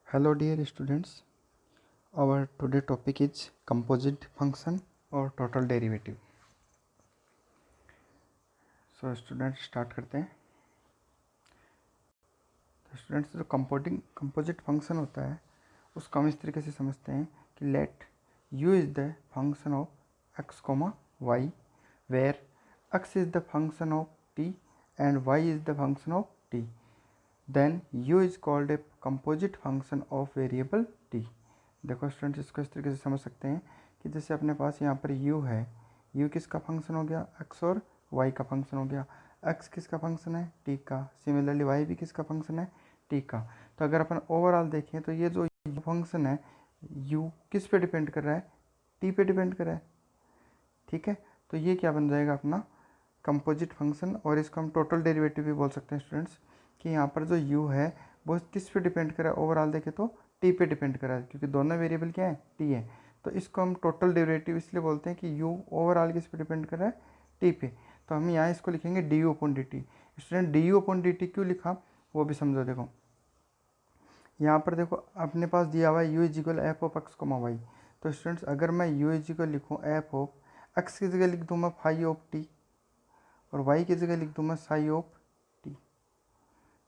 Hello dear students, our today topic is composite function और total derivative. So students start करते हैं. तो students जो composite function होता है उसको हम इस तरीके से समझते हैं कि let u is the function of x, y where x is the function of t and y is the function of t. Then u is called a composite function of variable t. देखो students इसको इस तरीके से समझ सकते हैं कि जैसे अपने पास यहाँ पर u है, u किसका फंक्शन हो गया, x और y का फंक्शन हो गया. x किसका फंक्शन है, t का. सिमिलरली y भी किसका फंक्शन है, t का. तो अगर अपन ओवरऑल देखें तो ये जो फंक्शन है u किस पे डिपेंड कर रहा है, t पे डिपेंड कर रहा है. ठीक है, तो ये क्या बन जाएगा अपना कंपोजिट फंक्शन. और इसको हम टोटल डेरिवेटिव भी बोल सकते हैं स्टूडेंट्स कि यहाँ पर जो u है वो किस पे डिपेंड कर रहा है, ओवरऑल देखें तो t पे डिपेंड कर रहा है क्योंकि दोनों वेरिएबल क्या है, t है. तो इसको हम टोटल डेरिवेटिव इसलिए बोलते हैं कि u ओवरऑल किस पे डिपेंड कर रहा है, t पे. तो हम यहाँ इसको लिखेंगे du upon dt. Student du upon dt क्यों लिखा वो भी समझो. देखो यहाँ पर देखो अपने पास दिया हुआ है u is equal f of x comma y. तो स्टूडेंट्स अगर मैं u इज इक्वल लिखूँ एफ ऑफ एक्स की जगह लिख दूँ मैं फाई ऑफ टी और y की जगह लिख दूँ मैं साई ऑफ टी.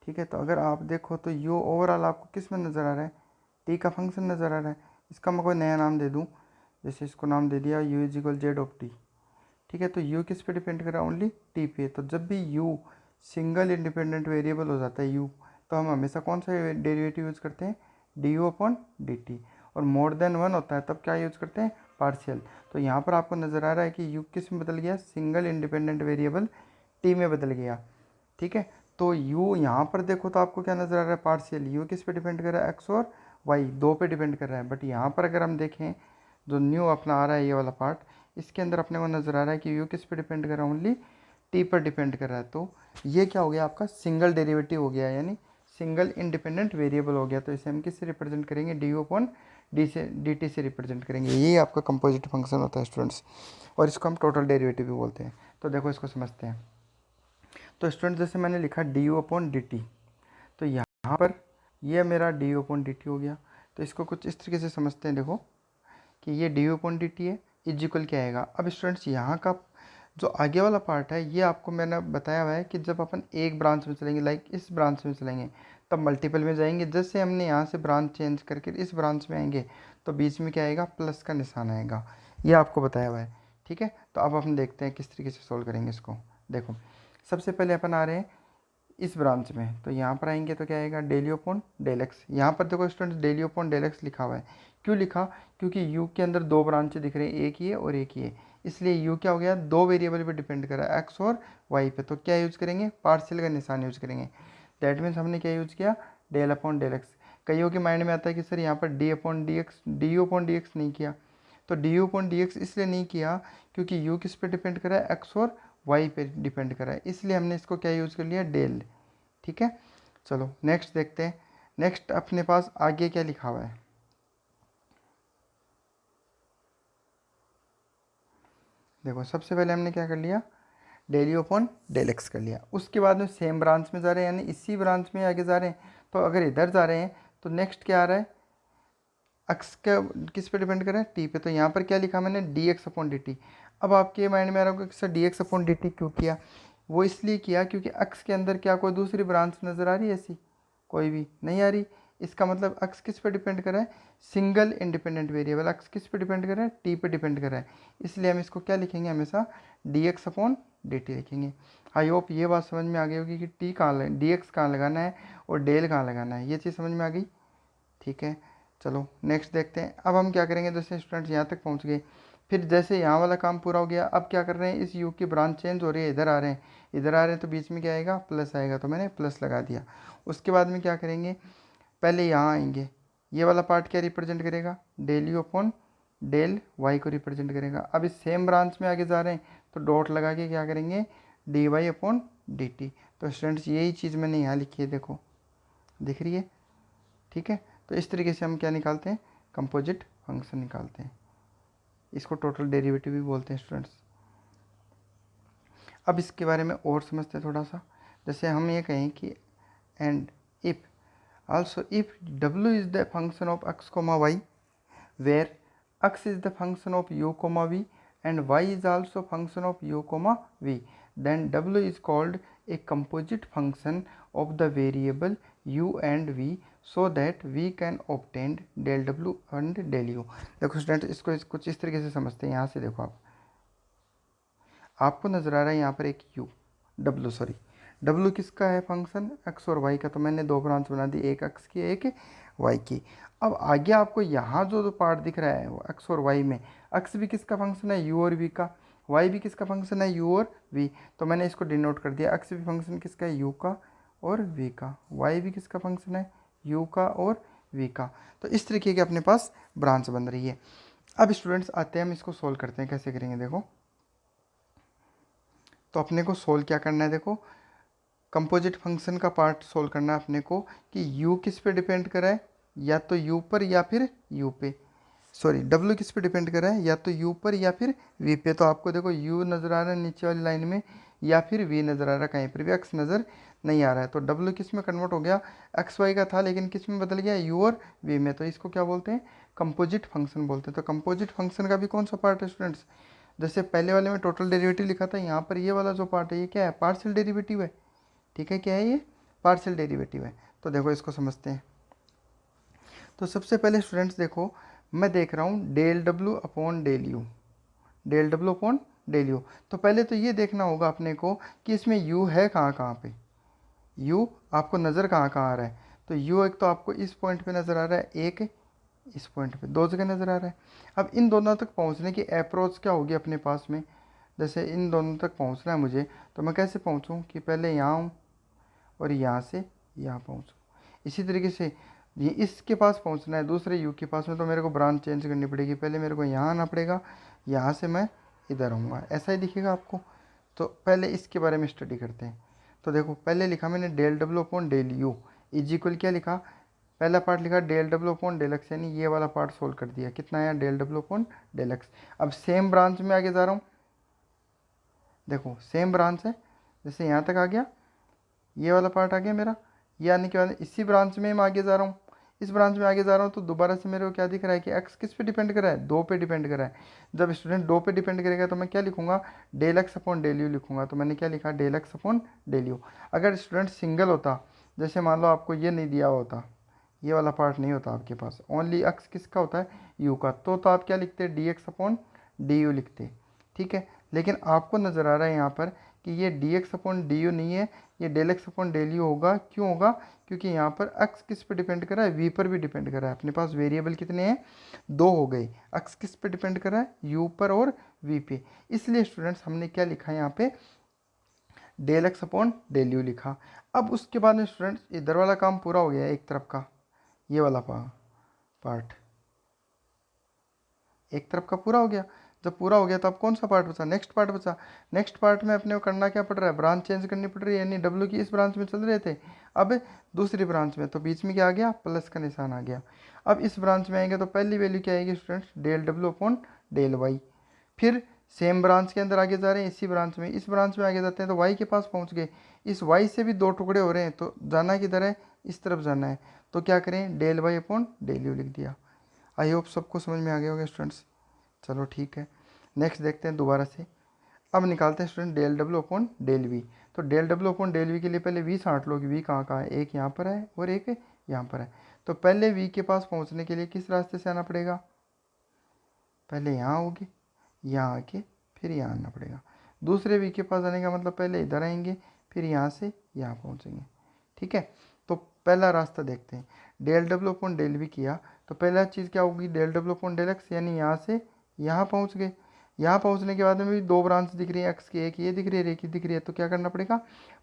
ठीक है, तो अगर आप देखो तो u ओवरऑल आपको किस में नज़र आ रहा है, t का फंक्शन नज़र आ रहा है. इसका मैं कोई नया नाम दे दूँ, जैसे इसको नाम दे दिया u is equal Z of T. ठीक है, तो u किस पे डिपेंड कर रहा है, ओनली t पे. तो जब भी u सिंगल इंडिपेंडेंट वेरिएबल हो जाता है u, तो हम हमेशा कौन सा डेरिवेटिव यूज़ करते हैं, du अपॉन dt. और मोर देन वन होता है तब क्या यूज़ करते हैं, पार्शियल. तो यहाँ पर आपको नज़र आ रहा है कि u किस में बदल गया, सिंगल इंडिपेंडेंट वेरिएबल t में बदल गया. ठीक है, तो u यहाँ पर देखो तो आपको क्या नज़र आ रहा है, पार्शियल. u किस पे डिपेंड कर रहा है, x और y दो पे डिपेंड कर रहा है. बट यहाँ पर अगर हम देखें जो न्यू अपना आ रहा है ये वाला पार्ट, इसके अंदर अपने को नज़र आ रहा है कि u किस पे डिपेंड कर रहा है, ओनली t पर डिपेंड कर रहा है. तो ये क्या हो गया आपका सिंगल डेरिवेटिव हो गया, यानी सिंगल इंडिपेंडेंट वेरिएबल हो गया. तो इसे हम किससे रिप्रेजेंट करेंगे, du अपॉन dt से रिप्रेजेंट करेंगे. ये आपका कंपोजिट फंक्शन होता है स्टूडेंट्स, और इसको हम टोटल डेरिवेटिव भी बोलते हैं. तो देखो इसको समझते हैं. तो स्टूडेंट जैसे मैंने लिखा du अपॉन dt, तो यहाँ पर ये मेरा du अपॉन dt हो गया. तो इसको कुछ इस तरीके से समझते हैं. देखो कि ये du अपॉन dt है, इज इक्वल क्या आएगा. अब स्टूडेंट्स यहाँ का जो आगे वाला पार्ट है ये आपको मैंने बताया हुआ है कि जब अपन एक ब्रांच में चलेंगे, लाइक इस ब्रांच में चलेंगे, तब मल्टीपल में जाएंगे. जैसे हमने यहाँ से ब्रांच चेंज करके इस ब्रांच में आएंगे तो बीच में क्या आएगा, प्लस का निशान आएगा. ये आपको बताया हुआ है. ठीक है, तो अब हम देखते हैं किस तरीके से सोल्व करेंगे इसको. देखो सबसे पहले अपन आ रहे हैं इस ब्रांच में, तो यहाँ पर आएंगे तो क्या आएगा, del you upon del x. यहाँ पर देखो students del you upon del x लिखा हुआ है. क्यों लिखा, क्योंकि u के अंदर दो ब्रांचें दिख रही हैं, एक ही है और एक ही है. इसलिए u क्या हो गया, दो वेरिएबल पे डिपेंड कर रहा है, x और y पे. तो क्या यूज़ करेंगे, पार्शियल का निशान यूज़ करेंगे. दैट मीन्स हमने क्या यूज़ किया, डेल अपॉन डेल एक्स. कईयों के माइंड में आता है कि सर यहाँ पर D upon D x, D U upon D x नहीं किया. तो d U upon D x इसलिए नहीं किया क्योंकि u किस पे डिपेंड कर रहा है, x और y पे डिपेंड कर रहा है, इसलिए हमने इसको क्या यूज़ कर लिया, डेल. ठीक है, चलो नेक्स्ट देखते हैं. नेक्स्ट अपने पास आगे क्या लिखा हुआ है. देखो सबसे पहले हमने क्या कर लिया, del you upon del x कर लिया. उसके बाद में सेम ब्रांच में जा रहे हैं, यानी इसी ब्रांच में आगे जा रहे हैं. तो अगर इधर जा रहे हैं तो नेक्स्ट क्या आ रहा है, एक्स का किस पे डिपेंड कर रहा है, टी पे. तो यहाँ पर क्या लिखा मैंने, D x upon D T. अब आपके माइंड में आ रहा होगा कि sir D x upon D T क्यों किया. वो इसलिए किया क्योंकि एक्स के अंदर क्या कोई दूसरी ब्रांच नज़र आ रही है, ऐसी कोई भी नहीं आ रही. इसका मतलब एक्स किस पे डिपेंड कर रहा है, सिंगल इंडिपेंडेंट वेरिएबल एक्स किस पे डिपेंड कर रहा है, टी पे डिपेंड कर रहा है. इसलिए हम इसको क्या लिखेंगे, हमेशा D x upon D T लिखेंगे. आई होप ये बात समझ में आ गई होगी कि टी कहाँ, डी एक्स कहाँ लगाना है और डेल कहाँ लगाना है. ये चीज़ समझ में आ गई. ठीक है, चलो नेक्स्ट देखते हैं. अब हम क्या करेंगे, जैसे स्टूडेंट्स यहाँ तक पहुँच गए, फिर जैसे यहाँ वाला काम पूरा हो गया, अब क्या कर रहे हैं, इस यू की ब्रांच चेंज हो रही है, इधर आ रहे हैं, इधर आ रहे हैं, तो बीच में क्या आएगा, प्लस आएगा. तो मैंने प्लस लगा दिया. उसके बाद में क्या करेंगे, पहले यहाँ आएंगे, ये वाला पार्ट क्या रिप्रेजेंट करेगा, del you upon del y को रिप्रेजेंट करेगा. अब इस सेम ब्रांच में आगे जा रहे हैं तो डॉट लगा के क्या करेंगे, d Y upon D T. तो स्टूडेंट्स यही चीज़ मैंने यहाँ लिखी है, देखो दिख रही है. ठीक है, तो इस तरीके से हम क्या निकालते हैं, कंपोजिट फंक्शन निकालते हैं. इसको टोटल डेरिवेटिव भी बोलते हैं स्टूडेंट्स. अब इसके बारे में और समझते हैं थोड़ा सा. जैसे हम ये कहें कि and if Also, if w is the function of x comma y, where x is the function of u comma v and y is also function of u comma v, then w is called a composite function of the variable u and v, so that we can obtain del w and del u. देखो student, इसको कुछ इस तरीके से समझते हैं। यहाँ से देखो, आपको नज़र आ रहा है यहाँ पर एक u, w किसका है फंक्शन, x और y का। तो मैंने दो ब्रांच बना दी, एक x की एक y की। अब आगे आपको यहाँ जो पार्ट दिख रहा है वो x और y में, x भी किसका फंक्शन है, u और v का, y भी किसका फंक्शन है, u और v। तो मैंने इसको डिनोट कर दिया, x भी फंक्शन किसका है, u का और v का, y भी किसका फंक्शन है, u का और v का। तो इस तरीके की अपने पास ब्रांच बन रही है। अब स्टूडेंट्स आते हैं, हम इसको सोल्व करते हैं, कैसे करेंगे देखो। तो अपने को सोल्व क्या करना है, देखो कंपोजिट फंक्शन का पार्ट सोल्व करना है अपने को कि u किस पे डिपेंड कर रहा है, या तो u पर या फिर u पे, सॉरी w किस पे डिपेंड कर रहा है, या तो u पर या फिर v पे। तो आपको देखो u नज़र आ रहा है नीचे वाली लाइन में, या फिर v नज़र आ रहा है, कहीं पर भी x नज़र नहीं आ रहा है। तो w किस में कन्वर्ट हो गया, एक्स वाई का था लेकिन किस में बदल गया, u और v में। तो इसको क्या बोलते हैं, कंपोजिट फंक्शन बोलते हैं। तो कंपोजिट फंक्शन का भी कौन सा पार्ट है स्टूडेंट्स, जैसे पहले वाले में टोटल डेरिवेटिव लिखा था, यहाँ पर ये वाला जो पार्ट है ये क्या है, पार्शियल डेरिवेटिव है। ठीक है, क्या है ये, पार्शियल डेरिवेटिव है। तो देखो इसको समझते हैं। तो सबसे पहले स्टूडेंट्स देखो, मैं देख रहा हूँ del W upon del U, del W upon del U. तो पहले तो ये देखना होगा अपने को कि इसमें यू है कहाँ कहाँ पे, यू आपको नज़र कहाँ कहाँ आ रहा है। तो यू एक तो आपको इस पॉइंट पे नज़र आ रहा है, एक इस पॉइंट पे, दो जगह नज़र आ रहा है। अब इन दोनों तक पहुँचने की अप्रोच क्या होगी अपने पास में, जैसे इन दोनों तक पहुँचना है मुझे, तो मैं कैसे पहुँचूँ कि पहले यहाँ आऊँ और यहाँ से यहाँ पहुँचूँ। इसी तरीके से ये इसके पास पहुँचना है दूसरे यू के पास में, तो मेरे को ब्रांच चेंज करनी पड़ेगी, पहले मेरे को यहाँ आना पड़ेगा, यहाँ से मैं इधर आऊँगा, ऐसा ही दिखेगा आपको। तो पहले इसके बारे में स्टडी करते हैं। तो देखो पहले लिखा मैंने del W upon del u is equal, क्या लिखा, पहला पार्ट लिखा del W upon del x, यानी ये वाला पार्ट सोल्व कर दिया, कितना आया, del W upon del x. अब सेम ब्रांच में आगे जा रहा हूँ, देखो सेम ब्रांच है, जैसे यहाँ तक आ गया, ये वाला पार्ट आ गया मेरा, ये आने के बाद इसी ब्रांच में मैं आगे जा रहा हूँ, इस ब्रांच में आगे जा रहा हूँ। तो दोबारा से मेरे को क्या दिख रहा है कि x किस पे डिपेंड कर रहा है, दो पे डिपेंड कर रहा है। जब स्टूडेंट दो पे डिपेंड करेगा तो मैं क्या लिखूंगा, del x upon del u लिखूंगा। तो मैंने क्या लिखा, del x upon del u. अगर स्टूडेंट सिंगल होता, जैसे मान लो आपको ये नहीं दिया होता, ये वाला पार्ट नहीं होता आपके पास, ओनली एक्स किसका होता है, यू का, तो आप क्या लिखते, D x upon d you लिखते। ठीक है, लेकिन आपको नज़र आ रहा है यहाँ पर कि ये d x upon d u नहीं है, ये del x upon del u होगा। क्यों होगा, क्योंकि यहाँ पर x किस पे डिपेंड कर रहा है, v पर भी डिपेंड कर रहा है। अपने पास वेरिएबल कितने हैं, दो हो गए, x किस पे डिपेंड कर रहा है, u पर और v पे। इसलिए स्टूडेंट्स हमने क्या लिखा है यहाँ पे, del x upon del u लिखा। अब उसके बाद में स्टूडेंट्स इधर वाला काम पूरा हो गया एक तरफ का, ये वाला पार्ट एक तरफ का पूरा हो गया। जब पूरा हो गया तो अब कौन सा पार्ट बचा, नेक्स्ट पार्ट बचा। नेक्स्ट पार्ट में अपने को करना क्या पड़ रहा है, ब्रांच चेंज करनी पड़ रही है, यानी डब्ल्यू की इस ब्रांच में चल रहे थे, अब दूसरी ब्रांच में, तो बीच में क्या आ गया, प्लस का निशान आ गया। अब इस ब्रांच में आएंगे तो पहली वैल्यू क्या आएगी students, del W upon del y. फिर सेम ब्रांच के अंदर आगे जा रहे हैं, इसी ब्रांच में, इस ब्रांच में आगे जाते हैं तो वाई के पास पहुँच गए। इस वाई से भी दो टुकड़े हो रहे हैं, तो जाना किधर है, इस तरफ जाना है। तो क्या करें, del Y upon del u लिख दिया। आई होप सबको समझ में आ गया होगा स्टूडेंट्स। चलो ठीक है, नेक्स्ट देखते हैं दोबारा से। अब निकालते हैं student del W upon del V. तो del W upon del V के लिए पहले वी छांट लो कि वी कहाँ कहाँ है, एक यहाँ पर है और एक यहाँ पर है। तो पहले वी के पास पहुँचने के लिए किस रास्ते से आना पड़ेगा, पहले यहाँ होगी, यहाँ आके फिर यहाँ आना पड़ेगा। दूसरे वी के पास आने का मतलब पहले इधर आएंगे, फिर यहाँ से यहाँ पहुँचेंगे। ठीक है, तो पहला रास्ता देखते हैं, del W upon del v किया तो पहला चीज़ क्या होगी, del W upon del x, यानी यहाँ से यहाँ पहुँच गए। यहाँ पहुँचने के बाद में भी दो ब्रांच दिख रही है एक्स की, एक ये दिख रही है, एक ये दिख रही है। तो क्या करना पड़ेगा,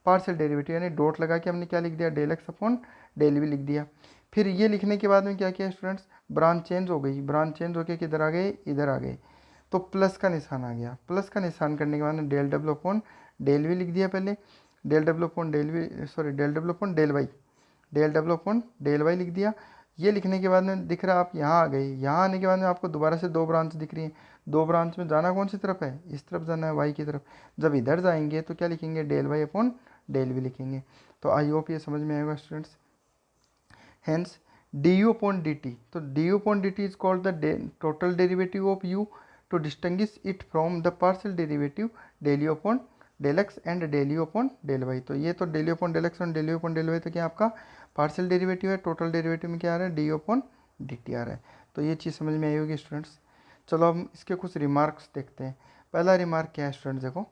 पार्शियल डेरिवेटिव, यानी डॉट लगा के हमने क्या लिख दिया, del x upon del we लिख दिया। फिर ये लिखने के बाद में क्या किया स्टूडेंट्स, ब्रांच चेंज हो गई, ब्रांच चेंज होकर किधर आ गए, इधर आ गए। तो प्लस का निशान आ गया, प्लस का निशान करने के बाद में del W upon del we लिख दिया पहले, del W upon del V, sorry del W upon del Y, del W upon del Y लिख दिया। ये लिखने के बाद में दिख रहा है आप यहाँ आ गए, यहाँ आने के बाद में आपको दोबारा से दो ब्रांच दिख रही है। दो ब्रांच में जाना कौन सी तरफ है, इस तरफ जाना है, वाई की तरफ। जब इधर जाएंगे तो क्या लिखेंगे, del Y upon del v लिखेंगे। तो आई होप ये समझ में आएगा students. Hence du upon dt, तो du upon dt is called the total derivative of u to distinguish it from the partial derivative del u upon del x and del u upon del y। तो ये तो del u upon del x और del u upon del y तो क्या आपका partial derivative है, total derivative में क्या आ रहा है du upon dt आ रहा है। तो ये चीज़ समझ में आई होगी स्टूडेंट्स। चलो हम इसके कुछ रिमार्क्स देखते हैं। पहला रिमार्क क्या है स्टूडेंट्स, देखो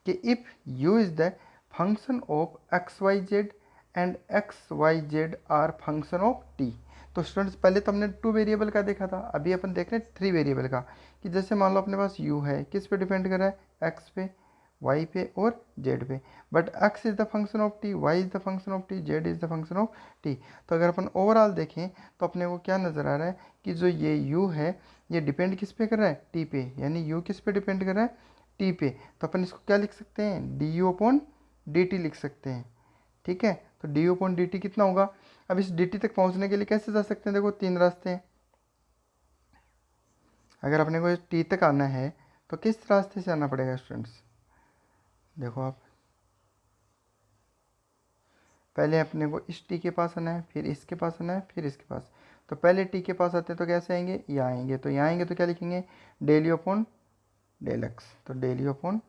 कि if u is the function of x Y Z and x Y z are function of t। तो स्टूडेंट्स पहले तो हमने 2 वेरिएबल का देखा था, अभी अपन देख रहे हैं 3 वेरिएबल का। कि जैसे मान लो अपने पास u है, किस पे डिपेंड कर रहा है, x पे, y पे और z पे। But x is the function of t, y is the function of t, z is the function of t। तो अगर अपन ओवरऑल देखें तो अपने को क्या नज़र आ रहा है कि जो ये u है ये डिपेंड किस पे कर रहा है, t पे। यानी u किस पे डिपेंड कर रहा है, t पे। तो अपन इसको क्या लिख सकते हैं, du अपॉन dt लिख सकते हैं। ठीक है, तो du अपॉन dt कितना होगा। अब इस dt तक पहुंचने के लिए कैसे जा सकते हैं, देखो 3 रास्ते हैं। अगर अपने को t तक आना है तो किस रास्ते से आना पड़ेगा स्टूडेंट्स, देखो आप पहले अपने को इस t के पास आना है, फिर इसके पास आना है, फिर इसके पास। तो पहले t के पास आते हैं तो कैसे आएंगे, यहाँ आएंगे। तो यहाँ आएंगे तो क्या लिखेंगे, del you upon del x. तो del you upon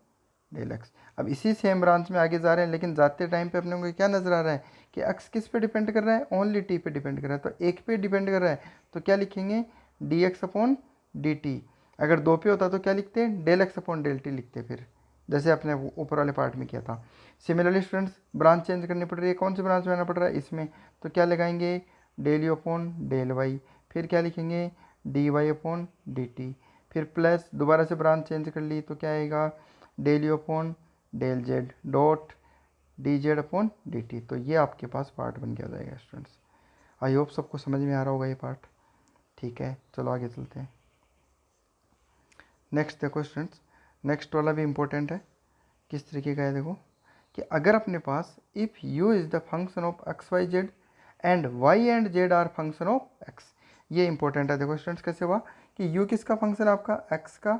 del x. अब इसी सेम ब्रांच में आगे जा रहे हैं, लेकिन जाते टाइम पे अपने को क्या नज़र आ रहा है कि एक्स किस पे डिपेंड कर रहा है, ओनली टी पे डिपेंड कर रहा है। तो एक पे डिपेंड कर रहा है तो क्या लिखेंगे, d x upon D t. अगर 2 पे होता तो क्या लिखते हैं, del x upon del t लिखते, फिर जैसे अपने ऊपर वाले पार्ट में किया था। सिमिलरली स्टूडेंट्स ब्रांच चेंज करनी पड़ रही है, कौन सी ब्रांच में आना पड़ रहा है, इसमें। तो क्या लगाएंगे, del you upon del y, फिर क्या लिखेंगे, d Y upon D T, फिर प्लस दोबारा से ब्रांच चेंज कर ली तो क्या आएगा, del you upon del Z dot d z upon D T. तो ये आपके पास पार्ट बन के आ जाएगा स्टूडेंट्स। आई होप सबको समझ में आ रहा होगा ये पार्ट। ठीक है, चलो आगे चलते हैं। नेक्स्ट देखो स्टूडेंट्स, नेक्स्ट वाला भी इम्पोर्टेंट है। किस तरीके का है, देखो कि अगर अपने पास if u is the function of x Y Z and Y and Z are function of X. ये इंपॉर्टेंट है। देखो स्टूडेंट्स कैसे हुआ कि u किसका फंक्शन है, आपका x का,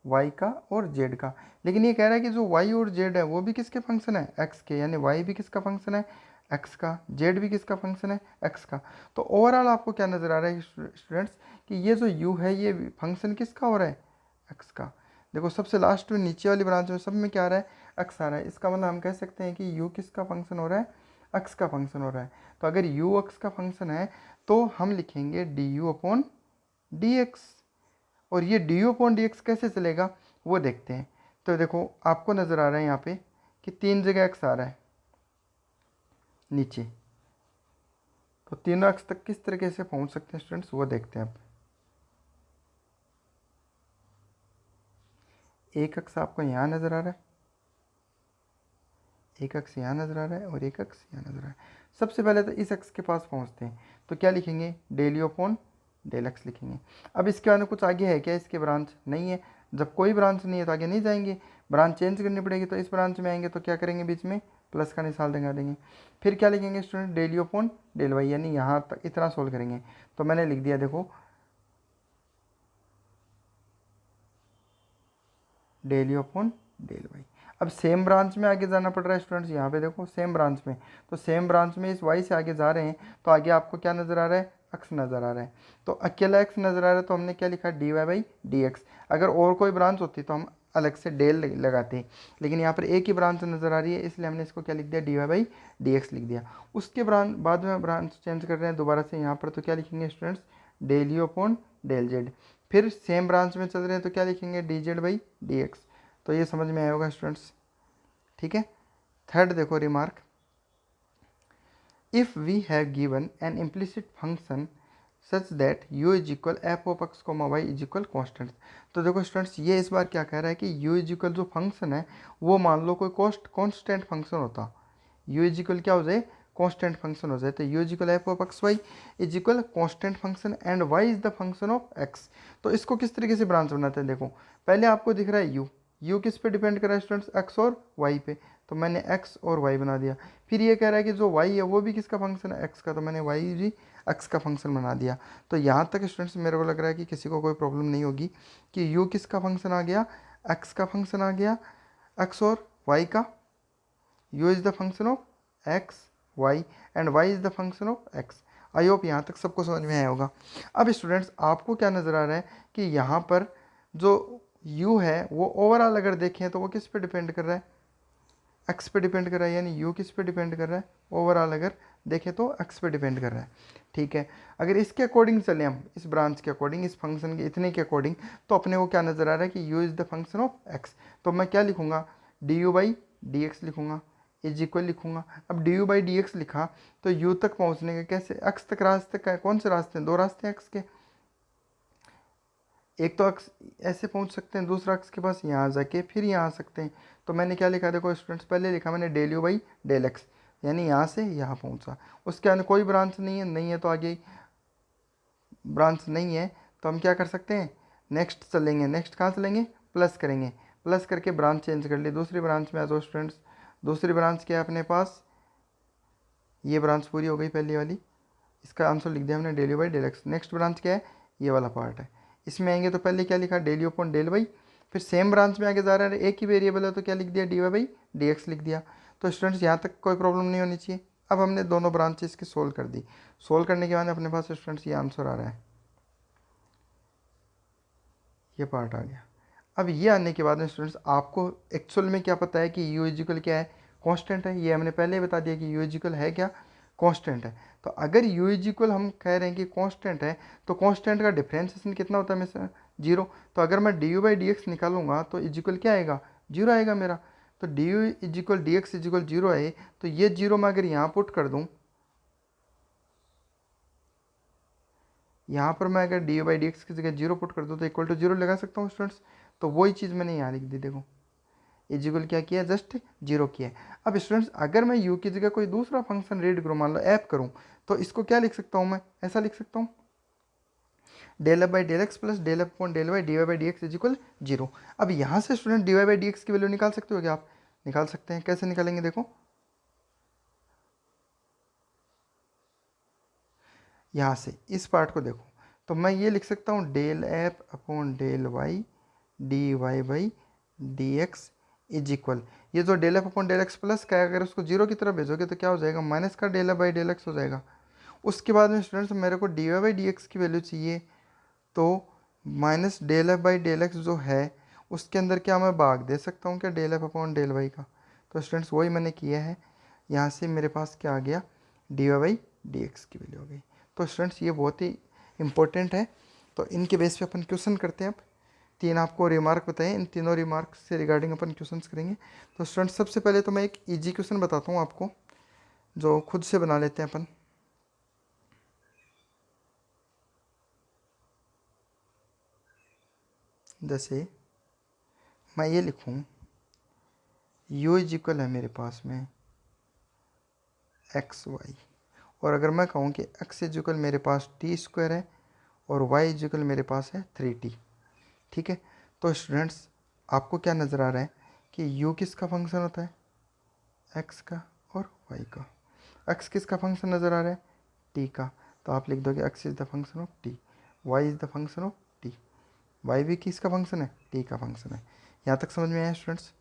y का और z का। लेकिन ये कह रहा है कि जो y और z है वो भी किसके फंक्शन है, x के। यानी y भी किसका फंक्शन है, x का, z भी किसका फंक्शन है, x का। तो ओवरऑल आपको क्या नज़र आ रहा है स्टूडेंट्स कि ये जो u है ये फंक्शन किसका हो रहा है, x का। देखो सबसे लास्ट में नीचे वाली ब्रांच में सब में क्या आ रहा है, x आ रहा है। इसका मतलब हम कह सकते हैं कि u किसका फंक्शन हो रहा है, x का फंक्शन हो रहा है। तो अगर u x का फंक्शन है तो हम लिखेंगे du अपॉन डी एक्स। और ये D U upon D x कैसे चलेगा वो देखते हैं। तो देखो आपको नज़र आ रहा है यहाँ पे कि 3 जगह x आ रहा है नीचे। तो तीनों x तक किस तरीके से पहुँच सकते हैं स्टूडेंट्स वो देखते हैं अब। एक अक्स आपको यहाँ नज़र आ रहा है, एक अक्स यहाँ नज़र आ रहा है और एक अक्स यहाँ नज़र आ रहा है। सबसे पहले तो इस अक्स के पास पहुँचते हैं तो क्या लिखेंगे, del you upon del x लिखेंगे। अब इसके बाद कुछ आगे है क्या, इसके ब्रांच नहीं है। जब कोई ब्रांच नहीं है तो आगे नहीं जाएंगे, ब्रांच चेंज करनी पड़ेगी। तो इस ब्रांच में आएंगे तो क्या करेंगे, बीच में प्लस का निशान लगा देंगे। फिर क्या लिखेंगे student, del you upon del y, यानी यहाँ तक इतना सोल्व करेंगे। तो मैंने लिख दिया देखो del you upon del y. अब सेम ब्रांच में आगे जाना पड़ रहा है स्टूडेंट्स, यहाँ पे देखो सेम ब्रांच में। तो सेम ब्रांच में इस वाई से आगे जा रहे हैं तो आगे आपको क्या नज़र आ रहा है, एक्स नज़र आ रहा है। तो अकेला एक्स नज़र आ रहा है तो हमने क्या लिखा, d Y by D x. अगर और कोई ब्रांच होती तो हम अलग से डेल लगाते हैं, लेकिन यहाँ पर एक ही ब्रांच नज़र आ रही है इसलिए हमने इसको क्या लिख दिया, d Y by D x लिख दिया। उसके बाद में ब्रांच चेंज कर रहे हैं दोबारा से यहाँ पर, तो क्या लिखेंगे students, del you upon del z. फिर सेम ब्रांच में चल रहे हैं तो क्या लिखेंगे, d z by D x. तो ये समझ में आया होगा स्टूडेंट्स। ठीक है, थर्ड देखो remark, if we have given an implicit function such that u is equal f of x comma y is equal constant. तो देखो स्टूडेंट्स ये इस बार क्या कह रहा है कि u इज इक्वल जो फंक्शन है वो मान लो कोई कॉन्स्टेंट फंक्शन होता, u इज इक्वल क्या हो जाए, कॉन्स्टेंट फंक्शन हो जाए। तो u is equal f of x y is equal constant function and y is the function of x। तो इसको किस तरीके से ब्रांच बनाते हैं, देखो पहले आपको दिख रहा है u किस पे डिपेंड कर रहा है स्टूडेंट्स, x और y पे। तो मैंने x और y बना दिया। फिर ये कह रहा है कि जो y है वो भी किसका फंक्शन है, x का। तो मैंने y भी x का फंक्शन बना दिया। तो यहाँ तक स्टूडेंट्स मेरे को लग रहा है कि किसी को कोई प्रॉब्लम नहीं होगी कि u किसका फंक्शन आ गया, x का फंक्शन आ गया, x और y का। u is the function of x y and y is the function of x। I hope यहाँ तक सबको समझ में आया होगा। अब स्टूडेंट्स आपको क्या नज़र आ रहा है कि यहाँ पर जो u है वो ओवरऑल अगर देखें तो वो किस पे डिपेंड कर रहा है, x पे डिपेंड कर रहा है, यानी u किस पे डिपेंड कर रहा है, ओवरऑल अगर देखें तो x पे डिपेंड कर रहा है। ठीक है, अगर इसके अकॉर्डिंग चले हम, इस ब्रांच के अकॉर्डिंग, इस फंक्शन के इतने के अकॉर्डिंग, तो अपने को क्या नज़र आ रहा है कि u is the function of x। तो मैं क्या लिखूंगा, du/dx लिखूंगा, इज इक्वल लिखूंगा। अब du/dx लिखा तो u तक पहुंचने के कैसे, x तक रास्ते का कौन से रास्ते हैं, दो रास्ते हैं x के, एक तो अक्स ऐसे पहुंच सकते हैं, दूसरा अक्स के पास यहाँ जाके फिर यहाँ आ सकते हैं। तो मैंने क्या लिखा, देखो स्टूडेंट्स, पहले लिखा मैंने del you by del x, यानी यहाँ से यहाँ पहुँचा, उसके आगे कोई ब्रांच नहीं है तो आगे ब्रांच नहीं है तो हम क्या कर सकते हैं, नेक्स्ट चलेंगे। नेक्स्ट कहाँ चलेंगे, प्लस करेंगे, प्लस करके ब्रांच चेंज कर ली, दूसरी ब्रांच में आ जाओ स्टूडेंट्स। दूसरी ब्रांच क्या है अपने पास, ये ब्रांच पूरी हो गई पहली वाली, इसका आंसर लिख दिया हमने del you by del x. Next branch क्या है, ये वाला पार्ट है। इसमें आएंगे तो पहले क्या लिखा, del you upon del y, फिर सेम ब्रांच में आगे जा रहा है, एक ही वेरिएबल है तो क्या लिख दिया, d Y by D x लिख दिया। तो स्टूडेंट्स यहाँ तक कोई प्रॉब्लम नहीं होनी चाहिए। अब हमने दोनों ब्रांचेस की सोल्व कर दी, सोल्व करने के बाद अपने पास स्टूडेंट्स ये आंसर आ रहा है, ये पार्ट आ गया। अब ये आने के बाद में स्टूडेंट्स आपको एक्चुअल में क्या पता है कि यू इजिकल क्या है, कांस्टेंट है। ये हमने पहले ही बता दिया कि यू इजिकल है क्या, कांस्टेंट है। तो अगर यू इजिकल हम कह रहे हैं कि कांस्टेंट है तो कांस्टेंट का डिफरेंशिएशन कितना होता है हमेशा, जीरो। तो अगर मैं d u by D x निकालूंगा तो इजिकल क्या आएगा, जीरो आएगा मेरा। तो d u is equal d x is equal zero आए तो ये जीरो मैं अगर यहाँ पुट कर दूँ, यहाँ पर मैं अगर D u by D x की जगह जीरो पुट कर दूँ तो इक्वल टू जीरो लगा सकता हूँ स्टूडेंट्स। तो वही चीज़ मैंने यहाँ लिख दी, देखो इजिकल क्या किया, जस्ट जीरो किया है। अब स्टूडेंट्स अगर मैं u की जगह कोई दूसरा फंक्शन रीड करूँ, मान लो ऐप करूँ, तो इसको क्या लिख सकता हूँ मैं, ऐसा लिख सकता हूँ, del f by del x plus del f upon del y d Y by D x is equal zero. अब यहाँ से student d Y by D x की वैल्यू निकाल सकते हो क्या आप, निकाल सकते हैं। कैसे निकालेंगे, देखो यहाँ से इस पार्ट को देखो, तो मैं ये लिख सकता हूँ del f upon del y d Y by D x is equal, ये जो del f upon del x plus का है अगर उसको जीरो की तरफ भेजोगे तो क्या हो जाएगा, माइनस का del f by del x हो जाएगा। उसके बाद में स्टूडेंट्स मेरे को d Y by D x की वैल्यू चाहिए, तो minus del f by del x जो है उसके अंदर क्या मैं भाग दे सकता हूँ क्या, del f upon del y का। तो स्टूडेंट्स वही मैंने किया है, यहाँ से मेरे पास क्या आ गया, d Y by D x की वैल्यू हो गई। तो स्टूडेंट्स ये बहुत ही इंपॉर्टेंट है, तो इनके बेस पे अपन क्वेश्चन करते हैं। अब तीन आपको रिमार्क बताएं, इन तीनों रिमार्क से रिगार्डिंग अपन क्वेश्चंस करेंगे। तो स्टूडेंट्स सबसे पहले तो मैं एक इजी क्वेश्चन बताता हूँ आपको, जो खुद से बना लेते हैं अपन। जैसे मैं ये लिखूँ, u इज इक्वल है मेरे पास में एक्स वाई, और अगर मैं कहूँ कि x इज इक्वल मेरे पास टी स्क्वायर है और y इज इक्वल मेरे पास है 3t। ठीक है, तो स्टूडेंट्स आपको क्या नज़र आ रहा है कि u किसका फंक्शन होता है, x का, और y का। x किसका फंक्शन नज़र आ रहा है, t का, तो आप लिख दोगे x is the function of t, y is the function of t, y भी किसका फंक्शन है, t का फंक्शन है। यहाँ तक समझ में आया स्टूडेंट्स।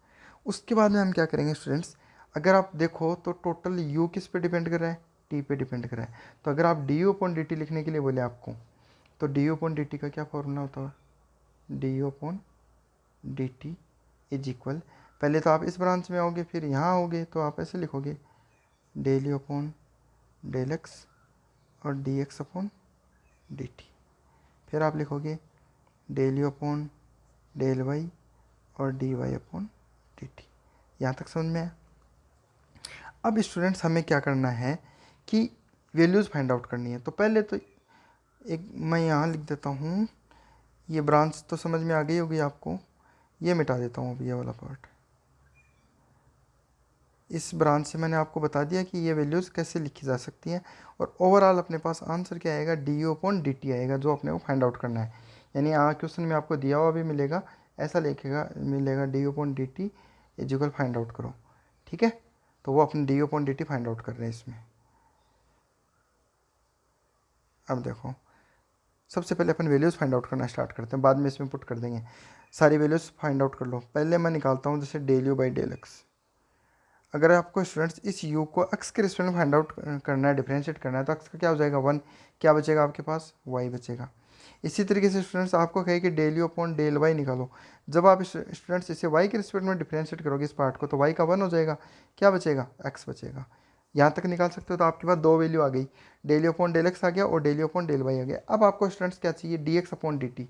उसके बाद में हम क्या करेंगे स्टूडेंट्स, अगर आप देखो तो टोटल u किस पे डिपेंड कर रहा है, t पे डिपेंड कर रहा है। तो अगर आप D U upon D T लिखने के लिए बोले आपको, तो d U upon D T का क्या फॉर्मूला होता है, D U upon D T is equal, पहले तो आप इस ब्रांच में आओगे फिर यहाँ आओगे तो आप ऐसे लिखोगे del you upon del X और D x upon D T, फिर आप लिखोगे del you upon del Y और D Y upon D T. यहाँ तक समझ में आया। अब स्टूडेंट्स हमें क्या करना है कि वैल्यूज़ फाइंड आउट करनी है। तो पहले तो एक मैं यहाँ लिख देता हूँ, ये ब्रांच तो समझ में आ गई होगी आपको, ये मिटा देता हूँ अभी ये वाला पार्ट। इस ब्रांच से मैंने आपको बता दिया कि ये वैल्यूज़ कैसे लिखी जा सकती हैं, और ओवरऑल अपने पास आंसर क्या आएगा, D U upon D T आएगा, जो अपने को फाइंड आउट करना है। यानी क्वेश्चन में आपको दिया हुआ भी मिलेगा, ऐसा लिखेगा मिलेगा D U upon D T is equal find out करो। ठीक है, तो वो अपने D U upon D T find out कर रहे हैं इसमें। अब देखो सबसे पहले अपन वैल्यूज़ फाइंड आउट करना स्टार्ट करते हैं, बाद में इसमें पुट कर देंगे। सारी वैल्यूज़ फाइंड आउट कर लो। पहले मैं निकालता हूँ जैसे del you by del x. अगर आपको स्टूडेंट्स इस u को x के रिस्पेक्ट में फाइंड आउट करना है, डिफरेंशिएट करना है, तो x का क्या हो जाएगा 1, क्या बचेगा आपके पास y बचेगा। इसी तरीके से स्टूडेंट्स आपको कहे कि del you upon del y निकालो। जब आप स्टूडेंट्स इसे y के रिस्पेक्ट में डिफरेंशिएट करोगे इस पार्ट को, तो y का 1 हो जाएगा, क्या बचेगा x बचेगा। यहाँ तक निकाल सकते हो। तो आपके पास दो वैल्यू आ गई, del you upon del X आ गया और del you upon del Y आ गया। अब आपको स्टूडेंट्स क्या चाहिए, D x upon D T.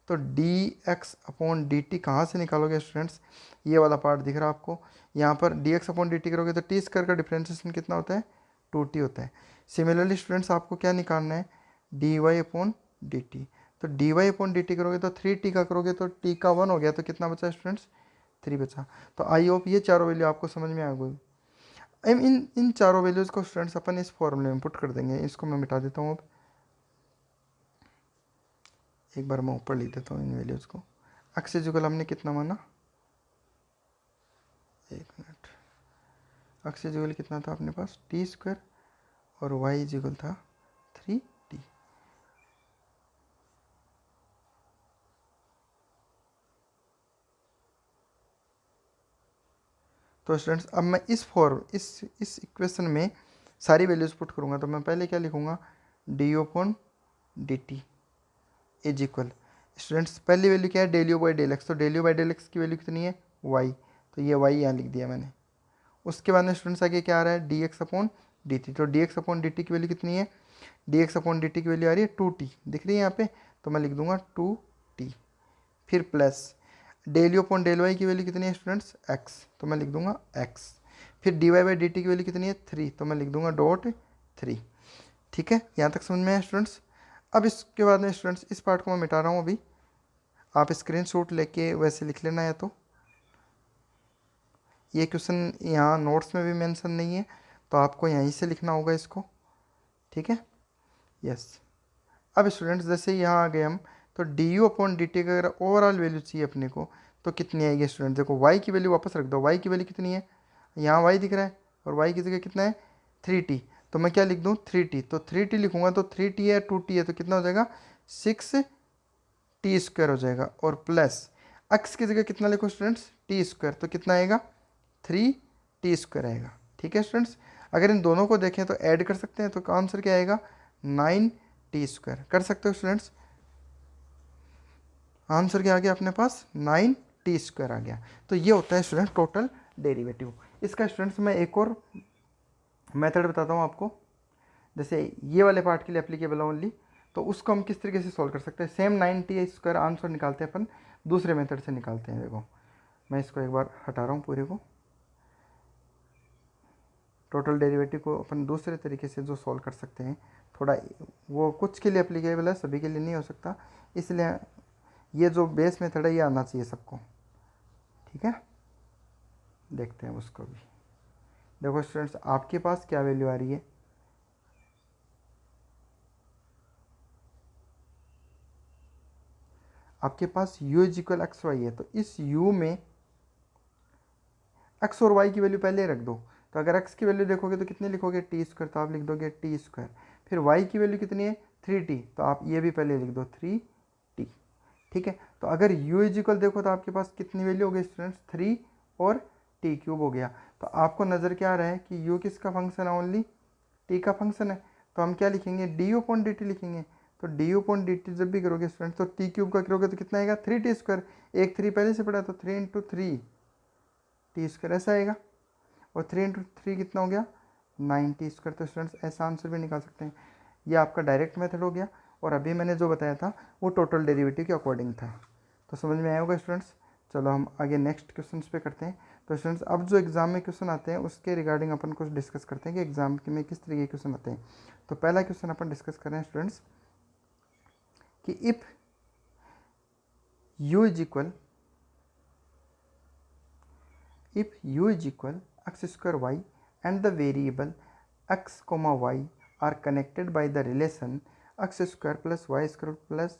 तो D x upon D T कहाँ से निकालोगे स्टूडेंट्स, ये वाला पार्ट दिख रहा है आपको, यहाँ पर D x upon D T करोगे तो टी स्क्वायर का डिफ्रेंशिएशन कितना होता है, 2t होता है। सिमिलरली स्टूडेंट्स आपको क्या निकालना है, D Y upon D T. तो D Y upon D T करोगे तो 3t का करोगे तो t का 1 हो गया, तो कितना बचा स्टूडेंट्स, 3 बचा। तो आई होप ये चारों वैल्यू आपको समझ में आ गई। इन चारों वैल्यूज़ को स्टूडेंट्स अपन इस फॉर्मूले में पुट कर देंगे। इसको मैं मिटा देता हूँ। अब एक बार मैं ऊपर लिख देता हूँ इन वैल्यूज़ को। एक्स इक्वल हमने कितना माना, एक मिनट, एक्स इक्वल कितना था अपने पास, टी स्क्वायर, और वाई इक्वल था 3t। तो स्टूडेंट्स अब मैं इस इक्वेशन में सारी वैल्यूज़ पुट करूँगा। तो मैं पहले क्या लिखूँगा, D U upon D T is equal, students पहली वैल्यू क्या है, del you by del x. तो del you by del x की वैल्यू कितनी है, वाई, तो ये वाई यहाँ लिख दिया मैंने। उसके बाद में स्टूडेंट्स आगे क्या आ रहा है, D x upon D T. तो D x upon D T की वैल्यू कितनी है, D x upon D T की वैल्यू आ रही है 2t, दिख रही है यहाँ पे, तो मैं लिख दूंगा 2t। फिर plus del you upon del Y की वैल्यू कितनी है स्टूडेंट्स, x, तो मैं लिख दूंगा x। फिर d Y by d T की वैल्यू कितनी है 3, तो मैं लिख दूंगा .3। ठीक है, यहाँ तक समझ में आया स्टूडेंट्स। अब इसके बाद में स्टूडेंट्स इस पार्ट को मैं मिटा रहा हूँ अभी, आप स्क्रीनशॉट लेके वैसे लिख लेना है। तो ये क्वेश्चन यहाँ नोट्स में भी मेंशन नहीं है, तो आपको यहीं से लिखना होगा इसको। ठीक है, यस। अब स्टूडेंट्स जैसे यहाँ आ गए हम, तो d U upon D T का अगर ओवरऑल वैल्यू चाहिए अपने को, तो कितनी आएगी स्टूडेंट, देखो वाई की वैल्यू वापस रख दो। वाई की वैल्यू कितनी है, यहाँ वाई दिख रहा है, और वाई की जगह कितना है 3t। तो मैं क्या लिख दूँ 3t, तो 3t लिखूँगा तो 3t है 2t है, तो कितना हो जाएगा 6t स्क्वायर हो जाएगा, और प्लस एक्स की जगह कितना लिखो स्टूडेंट्स, टी स्क्वायर, तो कितना आएगा 3t स्क्वायर आएगा। ठीक है स्टूडेंट्स, अगर इन दोनों को देखें तो ऐड कर सकते हैं, तो आंसर क्या आएगा 9t स्क्वायर। कर सकते हो स्टूडेंट्स, आंसर क्या आ गया अपने पास 9t स्क्वायर आ गया। तो ये होता है स्टूडेंट टोटल डेरिवेटिव। इसका स्टूडेंट्स मैं एक और मेथड बताता हूँ आपको, जैसे ये वाले पार्ट के लिए एप्लीकेबल है ओनली, तो उसको हम किस तरीके से सॉल्व कर सकते हैं। सेम 9t स्क्वायर आंसर निकालते हैं अपन, दूसरे मेथड से निकालते हैं। देखो मैं इसको एक बार हटा रहा हूँ पूरे को। टोटल डेरिवेटिव को अपन दूसरे तरीके से जो सॉल्व कर सकते हैं, थोड़ा वो कुछ के लिए एप्लीकेबल है, सभी के लिए नहीं हो सकता, इसलिए ये जो बेस मेथड है ये आना चाहिए सबको। ठीक है, देखते हैं उसको भी। देखो स्टूडेंट्स आपके पास क्या वैल्यू आ रही है, आपके पास u is equal x y है, तो इस u में x और y की वैल्यू पहले रख दो। तो अगर x की वैल्यू देखोगे तो कितनी लिखोगे टी स्क्वायर, तो आप लिख दोगे टी स्क्वायर। फिर y की वैल्यू कितनी है 3t, तो आप ये भी पहले लिख दो 3t। ठीक है, तो अगर u इज इक्वल देखो तो आपके पास कितनी वैल्यू हो गई स्टूडेंट्स 3 और t क्यूब हो गया। तो आपको नज़र क्या आ रहा है कि u किसका फंक्शन है, ओनली t का फंक्शन है। तो हम क्या लिखेंगे D U upon D T लिखेंगे। तो d U upon D T जब भी करोगे स्टूडेंट तो टी क्यूब का करोगे तो कितना आएगा 3t स्क्वायर, एक 3 पहले से पड़ा तो 3 इंटू 3 टी स्क्वायर ऐसा आएगा, और 3 इंटू 3 कितना हो गया 9t स्क्वायर। तो स्टूडेंट्स ऐसा आंसर भी निकाल सकते हैं। ये आपका डायरेक्ट मेथड हो गया, और अभी मैंने जो बताया था वो टोटल डेरिवेटिव के अकॉर्डिंग था। तो समझ में आया होगा स्टूडेंट्स। चलो हम आगे नेक्स्ट क्वेश्चन पे करते हैं। तो स्टूडेंट्स अब जो एग्जाम में क्वेश्चन आते हैं उसके रिगार्डिंग अपन कुछ डिस्कस करते हैं कि एग्जाम में किस तरीके के क्वेश्चन आते हैं। तो पहला क्वेश्चन अपन डिस्कस कर रहे हैं स्टूडेंट्स कि if u is equal x square y and the variable x comma y are connected by the relation x square plus y square plus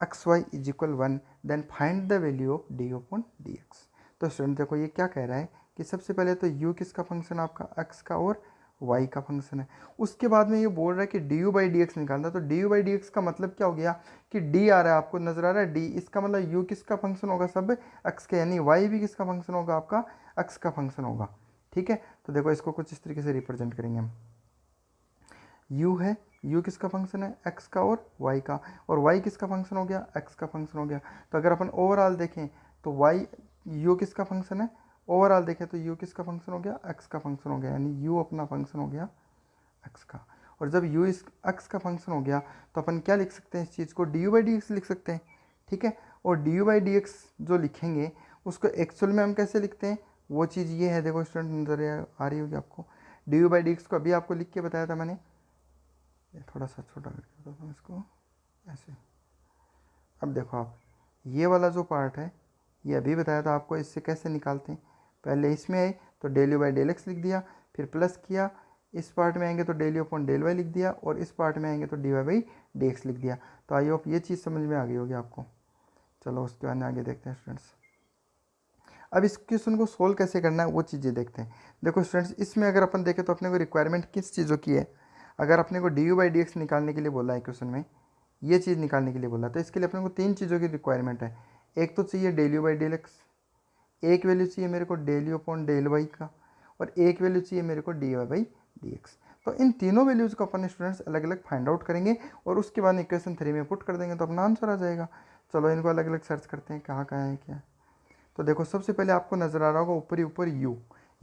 xy is equal 1, then find the value of du upon dx। तो student देखो ये क्या कह रहा है कि सबसे पहले तो u किसका फंक्शन है आपका x का और y का फंक्शन है। उसके बाद में ये बोल रहा है कि du बाई डी एक्स निकालना। तो du बाई डी एक्स का मतलब क्या हो गया कि d आ रहा है, आपको नजर आ रहा है d, इसका मतलब u किसका फंक्शन होगा सब x का, यानी y भी किसका फंक्शन होगा आपका x का फंक्शन होगा। ठीक है। तो देखो इसको कुछ इस तरीके से रिप्रेजेंट करेंगे हम। u है, u किसका फंक्शन है, x का और y का, और y किसका फंक्शन हो गया, x का फंक्शन हो गया। तो अगर अपन ओवरऑल देखें तो y u किसका फंक्शन है, ओवरऑल देखें तो u किसका फंक्शन हो गया, x का फंक्शन हो गया, यानी u अपना फंक्शन हो गया x का। और जब u इस x का फंक्शन हो गया तो अपन क्या लिख सकते हैं, इस चीज़ को du बाई dx लिख सकते हैं, ठीक है। और du बाई dx जो लिखेंगे उसको एक्चुअल में हम कैसे लिखते हैं, वो चीज़ ये है, देखो स्टूडेंट नजर आ रही होगी आपको। du बाई dx को अभी आपको लिख के बताया था मैंने, थोड़ा सा छोटा करके बताता हूँ इसको ऐसे। अब देखो आप, ये वाला जो पार्ट है ये अभी बताया था आपको, इससे कैसे निकालते हैं। पहले इसमें आए तो del you by del x लिख दिया, फिर प्लस किया, इस पार्ट में आएंगे तो del you upon del Y लिख दिया, और इस पार्ट में आएंगे तो D Y by D x लिख दिया। तो आई होप ये चीज़ समझ में आ गई होगी आपको। चलो उसके बाद आगे देखते हैं स्टूडेंट्स। अब इस क्वेश्चन को सोल्व कैसे करना है वो चीज़ें देखते हैं। देखो स्टूडेंट्स, इसमें अगर अपन देखें तो अपने को रिक्वायरमेंट किस चीज़ों की है। अगर अपने को D u by D x निकालने के लिए बोला है क्वेश्चन में, ये चीज़ निकालने के लिए बोला, तो इसके लिए अपने को 3 चीज़ों की रिक्वायरमेंट है। एक तो चाहिए del you by del x, एक वैल्यू चाहिए मेरे को del you upon del y का, और एक वैल्यू चाहिए मेरे को d Y by D x. तो इन तीनों वैल्यूज़ को अपन स्टूडेंट्स अलग अलग फाइंड आउट करेंगे और उसके बाद इक्वेशन 3 में पुट कर देंगे तो अपना आंसर आ जाएगा। चलो इनको अलग अलग सर्च करते हैं कहाँ कहाँ है क्या। तो देखो सबसे पहले आपको नज़र आ रहा होगा ऊपर ही ऊपर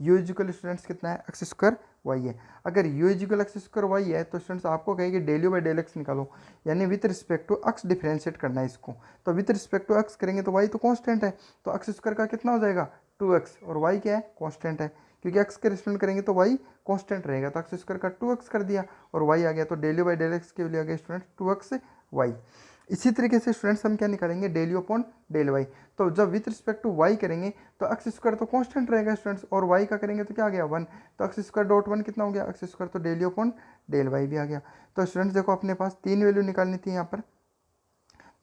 यू इजिकल स्टूडेंट्स कितना है, एक्स स्क्वायर वाई है। अगर u is equal x square y है तो स्टूडेंट्स आपको कहेगी del you by del x निकालो, यानी with respect to x differentiate करना है इसको। तो विथ रिस्पेक्ट टू एक्स करेंगे तो वाई तो कांस्टेंट है, तो एक्स स्क्वायर का कितना हो जाएगा 2x, और वाई क्या है कांस्टेंट है, क्योंकि एक्स के रिस्पेक्ट करेंगे तो वाई कांस्टेंट रहेगा, तो एक्स स्क्वायर का 2x कर दिया और वाई आ गया, तो del you by del x के लिए आ गया स्टूडेंट 2x वाई। इसी तरीके से स्टूडेंट्स हम क्या निकालेंगे, del you upon del Y. तो जब विथ रिस्पेक्ट टू वाई करेंगे तो एक्स स्क्वायर तो कांस्टेंट रहेगा स्टूडेंट्स, और वाई का करेंगे तो क्या आ गया 1, तो एक्स स्क्वायर डॉट 1 कितना हो गया एक्स स्क्वायर, तो del you upon del y भी आ गया। तो स्टूडेंट्स देखो अपने पास 3 वैल्यू निकालनी थी यहाँ पर,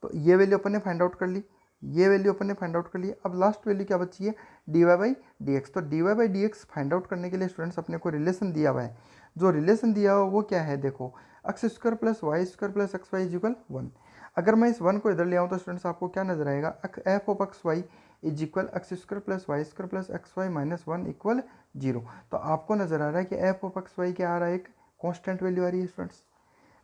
तो ये वैल्यू अपन ने फाइंड आउट कर ली, ये वैल्यू अपन ने फाइंड आउट कर ली। अब लास्ट वैल्यू क्या बची है, D Y by D x. तो D Y by D X find out करने के लिए स्टूडेंट्स अपने को रिलेशन दिया हुआ है, जो रिलेशन दिया हुआ वो क्या है, देखो x square plus y square plus x y equal 1। अगर मैं इस 1 को इधर ले आऊँ तो स्टूडेंट्स आपको क्या नजर आएगा, f of x y is equal x square plus y square plus x y minus 1 equal 0। तो आपको नजर आ रहा है कि एफ ऑफ एक्स वाई क्या आ रहा है, एक कॉन्स्टेंट वैल्यू आ रही है students.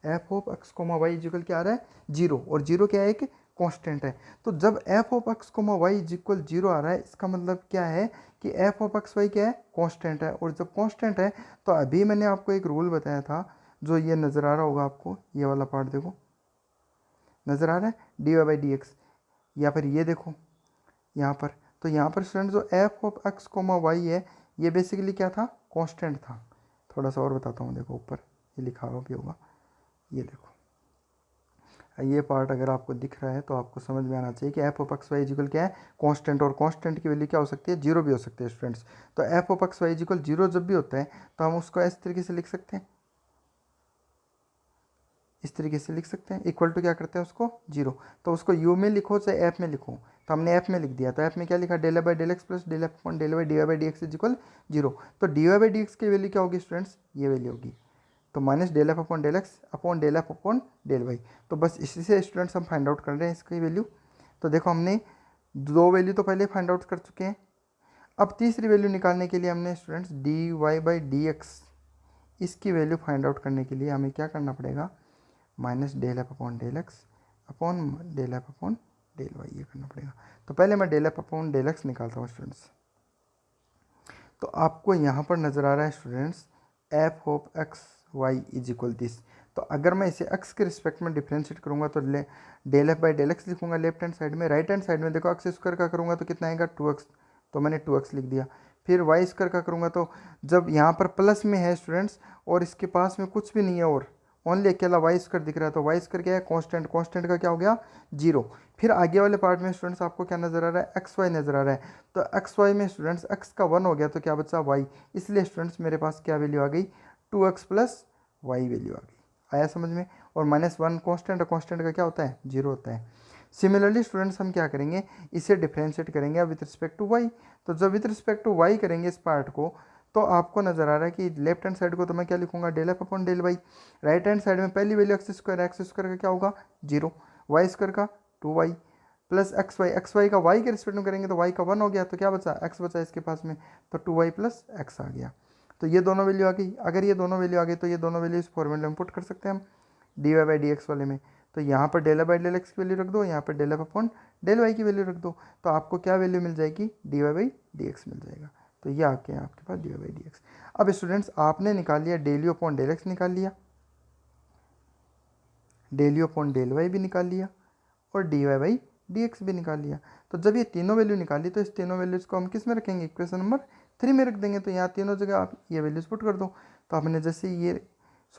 F of x comma y is equal क्या आ रहा है 0, और 0 क्या है, एक कांस्टेंट है। तो जब f of x comma y is equal 0 आ रहा है, इसका मतलब क्या है कि एफ ऑफ एक्स वाई क्या है, कांस्टेंट है। और जब कांस्टेंट है तो अभी मैंने आपको एक रूल बताया था, जो ये नज़र आ रहा होगा आपको, ये वाला पार्ट देखो नज़र आ रहा है, D Y by D x, या फिर ये देखो यहाँ पर। तो यहाँ पर स्टूडेंट जो f of x comma y है, ये बेसिकली क्या था, कांस्टेंट था। थोड़ा सा और बताता हूँ, देखो ऊपर ये लिखा हुआ भी होगा, ये देखो ये पार्ट अगर आपको दिख रहा है तो आपको समझ में आना चाहिए कि f of x y is equal क्या है, कांस्टेंट, और कांस्टेंट की वैल्यू क्या हो सकती है, 0 भी हो सकती है स्टूडेंट्स। तो f of x y is equal 0 जब भी होता है तो हम उसको इस तरीके से लिख सकते हैं, इस तरीके से लिख सकते हैं, इक्वल टू क्या करते हैं उसको 0। तो उसको यू में लिखो चाहे एफ में लिखो, तो हमने एफ में लिख दिया, तो एफ में क्या लिखा, del by del x plus del f upon del y d Y by D x is equal 0। तो D Y by D x की वैल्यू क्या होगी स्टूडेंट्स, ये वैल्यू होगी, तो minus del f upon del x upon del f upon del Y. तो बस इसी से स्टूडेंट्स हम फाइंड आउट कर रहे हैं इसकी वैल्यू। तो देखो हमने 2 वैल्यू तो पहले फाइंड आउट कर चुके हैं, अब तीसरी वैल्यू निकालने के लिए हमने students d Y by D x, इसकी वैल्यू फाइंड आउट करने के लिए हमें क्या करना पड़ेगा, minus del f upon del x upon del f upon del y, ये करना पड़ेगा। तो पहले मैं del f upon del x निकालता हूँ स्टूडेंट्स। तो आपको यहाँ पर नज़र आ रहा है students f of x y is equal this. तो अगर मैं इसे एक्स के रिस्पेक्ट में डिफ्रेंशिएट करूँगा तो del f by del x लिखूँगा लेफ्ट हैंड साइड में, राइट हैंड साइड में देखो एक्स स्क्वायर का करूँगा तो कितना आएगा 2x, तो मैंने 2x लिख दिया। फिर वाई स्क्वायर का करूँगा तो जब यहाँ पर प्लस में है स्टूडेंट्स और इसके पास में कुछ भी नहीं है और ओनली अकेला वाई स्क्वायर दिख रहा है, तो वाई स्क्वायर क्या है, कांस्टेंट, कांस्टेंट का क्या हो गया 0। फिर आगे वाले पार्ट में स्टूडेंट्स आपको क्या नज़र आ रहा है, एक्स वाई नज़र आ रहा है। तो एक्स वाई में स्टूडेंट्स एक्स का 1 हो गया तो क्या बचा वाई, इसलिए स्टूडेंट्स मेरे पास क्या वैल्यू आ गई 2x प्लस वाई वैल्यू आ गई। आया समझ में। और -1 कांस्टेंट, और कांस्टेंट का क्या होता है 0 होता है। सिमिलरली स्टूडेंट्स हम क्या करेंगे, इसे डिफ्रेंशिएट करेंगे विद रिस्पेक्ट टू वाई। तो जब विद रिस्पेक्ट टू वाई करेंगे इस पार्ट को, तो आपको नज़र आ रहा है कि लेफ्ट हैंड साइड को तो मैं क्या लिखूंगा del f upon del y, right hand side में पहली वैल्यू एक्स स्क्वायर का क्या होगा 0, वाई स्क्वायर का 2y, प्लस एक्स वाई का वाई के रिस्पेक्ट में करेंगे तो वाई का 1 हो गया, तो क्या बचा, एक्स बचा इसके पास में, तो 2y प्लस एक्स आ गया। तो ये दोनों वैल्यू आ गई। अगर ये दोनों वैल्यू आ गई तो ये दोनों वैल्यू इस फॉर्मूले में पुट कर सकते हैं हम d Y by D x वाले में। तो यहाँ पर डेल बाई डेल एक्स की वैल्यू रख दो, यहाँ पर del f upon del Y की वैल्यू रख दो, तो आपको क्या वैल्यू मिल जाएगी, d Y by D x मिल जाएगा। तो ये आके आपके पास d Y by D x. अब स्टूडेंट्स आपने निकाल लिया del you upon del x निकाल लिया, del you upon del y भी निकाल लिया, और D Y by D x भी निकाल लिया। तो जब ये तीनों वैल्यू निकाली तो इस तीनों वैल्यूज़ को हम किस में रखेंगे, इक्वेशन नंबर 3 में रख देंगे। तो यहाँ तीनों जगह आप ये वैल्यूज़ पुट कर दो। तो आपने जैसे ये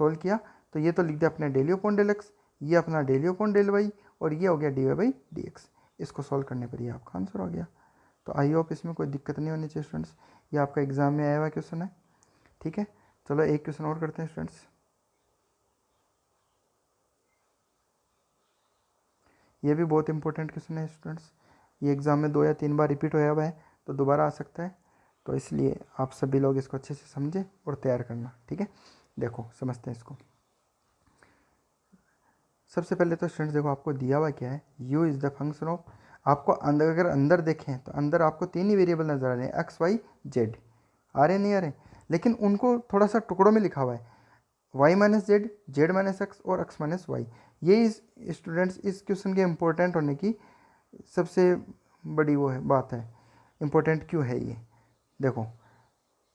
सोल्व किया तो ये तो लिख दिया अपने del you upon del x, ये अपना del you upon del Y, और ये हो गया d Y by D x. इसको सॉल्व करने पर ये आपका आंसर हो गया। तो आई होप इसमें कोई दिक्कत नहीं होनी चाहिए स्टूडेंट्स। ये आपका एग्जाम में आया हुआ क्वेश्चन है, ठीक है। चलो एक क्वेश्चन और करते हैं स्टूडेंट्स। ये भी बहुत इंपॉर्टेंट क्वेश्चन है स्टूडेंट्स, ये एग्ज़ाम में 2 या 3 बार रिपीट होया हुआ है, तो दोबारा आ सकता है। तो इसलिए आप सभी लोग इसको अच्छे से समझें और तैयार करना, ठीक है। देखो समझते हैं इसको। सबसे पहले तो स्टूडेंट्स देखो आपको दिया हुआ क्या है, u is the function of, आपको अंदर अगर अंदर देखें तो अंदर आपको 3 ही वेरिएबल नज़र आ रहे हैं, एक्स वाई जेड, आ रहे नहीं आ रहे, लेकिन उनको थोड़ा सा टुकड़ों में लिखा हुआ है, y minus z, z minus x और एक्स माइनस वाई। ये इस स्टूडेंट्स इस क्वेश्चन के इम्पोर्टेंट होने की सबसे बड़ी वो है बात है, इम्पोर्टेंट क्यों है ये। देखो